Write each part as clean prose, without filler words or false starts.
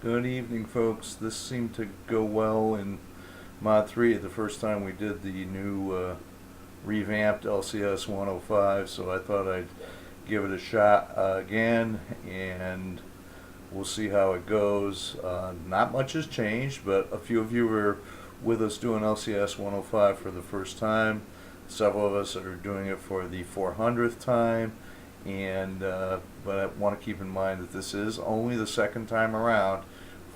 Good evening, folks. This seemed to go well in Mod 3 the first time we did the new revamped LCS 105, so I thought I'd give it a shot again, and we'll see how it goes. Not much has changed, but a few of you were with us doing LCS 105 for the first time. Several of us are doing it for the 400th time, and but I want to keep in mind that this is only the second time around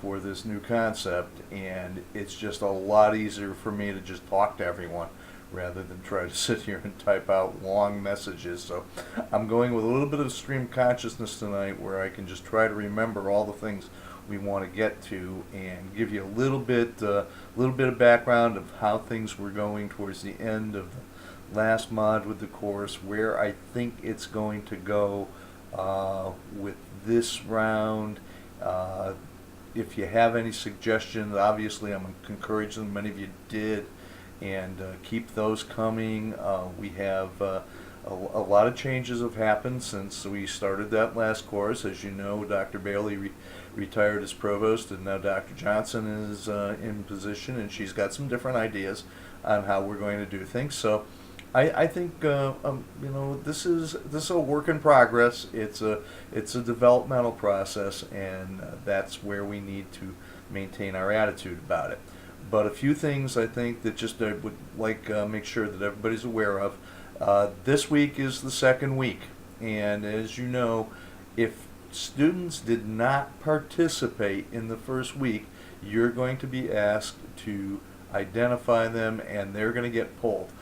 for this new concept, and it's just a lot easier for me to just talk to everyone rather than try to sit here and type out long messages. So I'm going with a little bit of stream consciousness tonight, where I can just try to remember all the things we want to get to and give you a little bit of background of how things were going towards the end of the last mod with the course, where I think it's going to go with this round. If you have any suggestions, obviously I'm encouraging them. Many of you did, and keep those coming. We have a lot of changes have happened since we started that last course. As you know, Dr. Bailey retired as provost, and now Dr. Johnson is in position, and she's got some different ideas on how we're going to do things. So I think this is a work in progress. It's a developmental process, and that's where we need to maintain our attitude about it. But a few things I think that just I would like make sure that everybody's aware of. This week is the second week, and as you know, if students did not participate in the first week, you're going to be asked to identify them, and they're going to get pulled.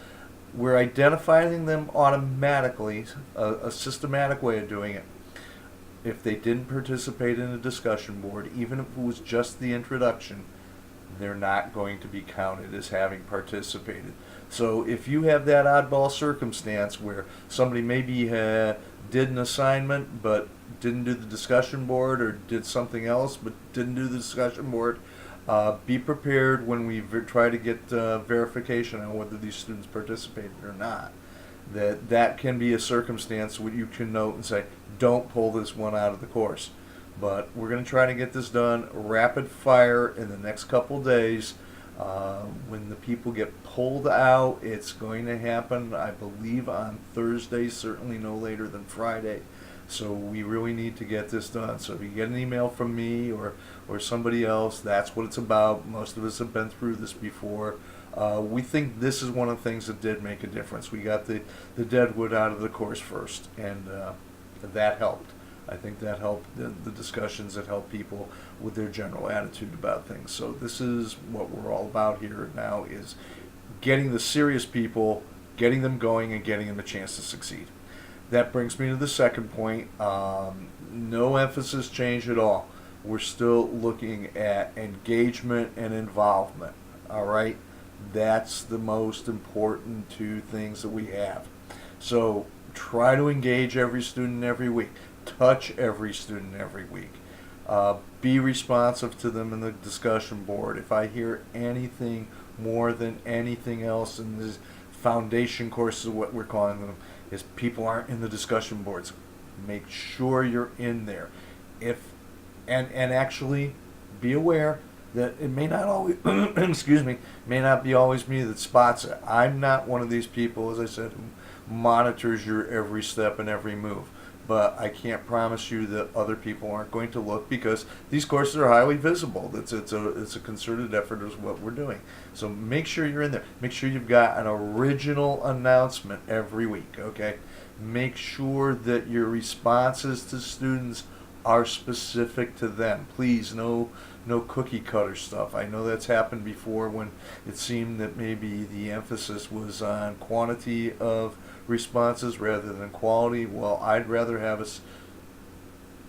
We're identifying them automatically, a systematic way of doing it. If they didn't participate in a discussion board, even if it was just the introduction, they're not going to be counted as having participated. So if you have that oddball circumstance where somebody maybe did an assignment but didn't do the discussion board, or did something else but didn't do the discussion board, be prepared when we try to get verification on whether these students participated or not. That can be a circumstance where you can note and say, don't pull this one out of the course. But we're going to try to get this done rapid fire in the next couple days. When the people get pulled out, it's going to happen, I believe, on Thursday, certainly no later than Friday. So we really need to get this done. So if you get an email from me or somebody else, that's what it's about. Most of us have been through this before. We think this is one of the things that did make a difference. We got the deadwood out of the course first, and that helped. I think that helped the discussions, that helped people with their general attitude about things. So this is what we're all about here now, is getting the serious people, getting them going, and getting them a chance to succeed. That brings me to the second point. No emphasis change at all. We're still looking at engagement and involvement. All right? That's the most important two things that we have. So try to engage every student every week. Touch every student every week. Be responsive to them in the discussion board. If I hear anything more than anything else in this foundation courses, what we're calling them, is people aren't in the discussion boards. Make sure you're in there. And actually be aware that it may not always may not be always me that spots it. I'm not one of these people, as I said, who monitors your every step and every move. But I can't promise you that other people aren't going to look, because these courses are highly visible. It's a concerted effort is what we're doing. So make sure you're in there. Make sure you've got an original announcement every week, okay? Make sure that your responses to students are specific to them. Please, no cookie cutter stuff. I know that's happened before, when it seemed that maybe the emphasis was on quantity of responses rather than quality. Well, I'd rather have us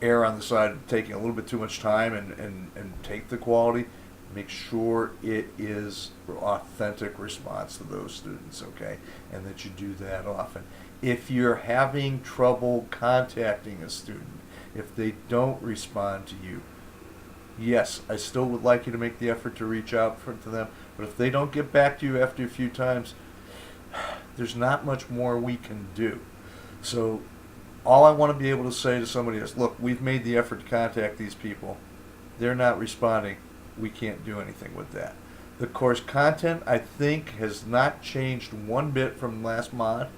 err on the side of taking a little bit too much time and take the quality. Make sure it is authentic response to those students, okay? And that you do that often. If you're having trouble contacting a student, if they don't respond to you, yes, I still would like you to make the effort to reach out to them. But if they don't get back to you after a few times, there's not much more we can do. So all I want to be able to say to somebody is, look, we've made the effort to contact these people. they're not responding, we can't do anything with that. The course content, I think, has not changed one bit from last mod.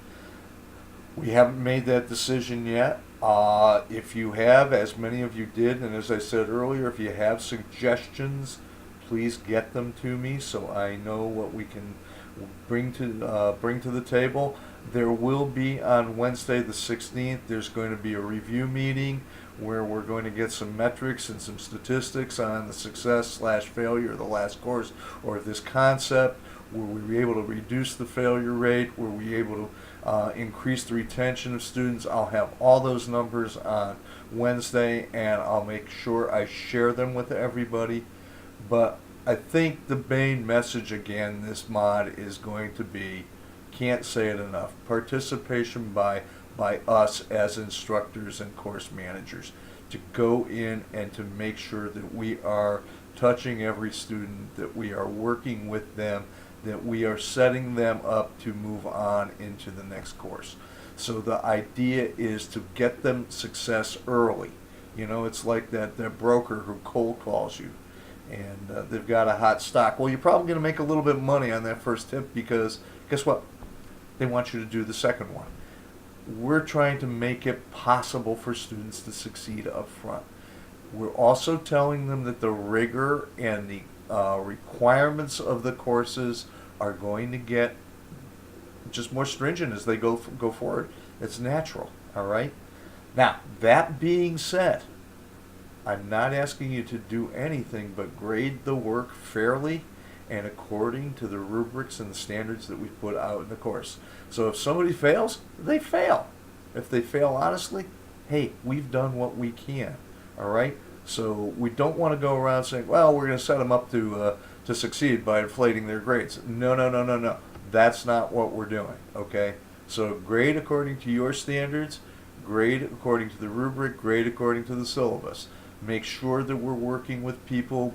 We haven't made that decision yet. If you have, as many of you did, and as I said earlier, if you have suggestions, please get them to me so I know what we can bring to the table. There will be on Wednesday the 16th, there's going to be a review meeting where we're going to get some metrics and some statistics on the success/failure of the last course or this concept. Were we able to reduce the failure rate? Were we able to increase the retention of students? I'll have all those numbers on Wednesday, and I'll make sure I share them with everybody. But I think the main message again this mod is going to be, can't say it enough, participation by us as instructors and course managers to go in and to make sure that we are touching every student, that we are working with them, that we are setting them up to move on into the next course. So the idea is to get them success early. You know, it's like that broker who cold calls you and they've got a hot stock. Well, you're probably going to make a little bit of money on that first tip because guess what? They want you to do the second one. We're trying to make it possible for students to succeed up front. We're also telling them that the rigor and the requirements of the courses are going to get just more stringent as they go forward. It's natural, all right? Now, that being said, I'm not asking you to do anything but grade the work fairly and according to the rubrics and the standards that we put out in the course. So if somebody fails, they fail. If they fail honestly, hey, we've done what we can, all right? So we don't want to go around saying, well, we're going to set them up to succeed by inflating their grades. No, no, no, no, no. That's not what we're doing, okay? So grade according to your standards, grade according to the rubric, grade according to the syllabus. Make sure that we're working with people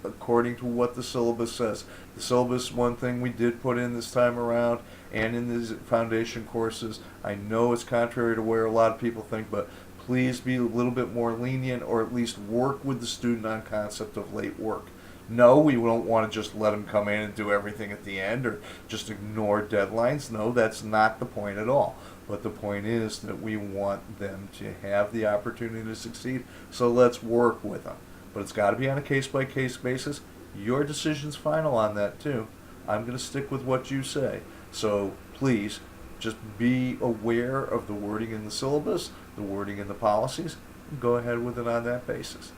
according to what the syllabus says. The syllabus, one thing we did put in this time around, and in these foundation courses, I know it's contrary to where a lot of people think, but please be a little bit more lenient, or at least work with the student on concept of late work. No, we don't want to just let them come in and do everything at the end or just ignore deadlines. No, that's not the point at all. But the point is that we want them to have the opportunity to succeed, so let's work with them. But it's got to be on a case-by-case basis. Your decision's final on that too. I'm going to stick with what you say. So please, just be aware of the wording in the syllabus, the wording in the policies, and go ahead with it on that basis.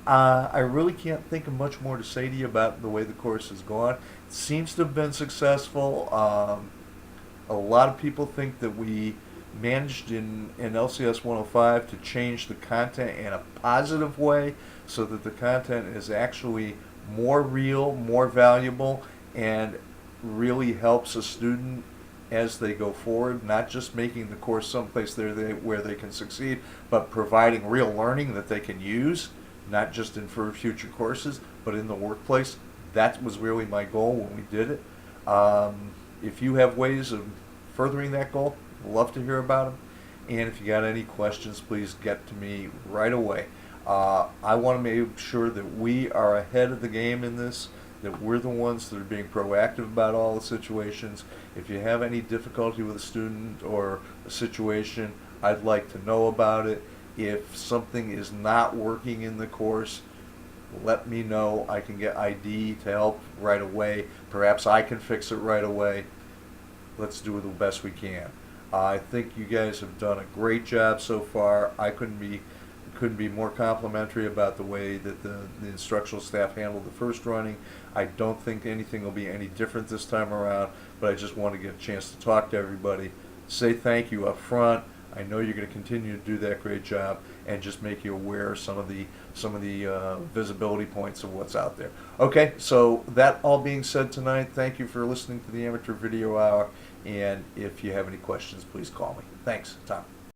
I really can't think of much more to say to you about the way the course has gone. It seems to have been successful. A lot of people think that we managed in LCS 105 to change the content in a positive way so that the content is actually more real, more valuable, and really helps a student as they go forward, not just making the course someplace where they can succeed, but providing real learning that they can use, not just in for future courses, but in the workplace. That was really my goal when we did it. If you have ways of furthering that goal, I'd love to hear about them. And if you got any questions, please get to me right away. I want to make sure that we are ahead of the game in this, that we're the ones that are being proactive about all the situations. If you have any difficulty with a student or a situation, I'd like to know about it. If something is not working in the course, let me know. I can get ID to help right away. Perhaps I can fix it right away. Let's do the best we can. I think you guys have done a great job so far. I couldn't be more complimentary about the way that the instructional staff handled the first running. I don't think anything will be any different this time around, but I just want to get a chance to talk to everybody, say thank you up front. I know you're going to continue to do that great job, and just make you aware of some of the visibility points of what's out there. Okay, so that all being said tonight, thank you for listening to the Amateur Video Hour, and if you have any questions, please call me. Thanks, Tom.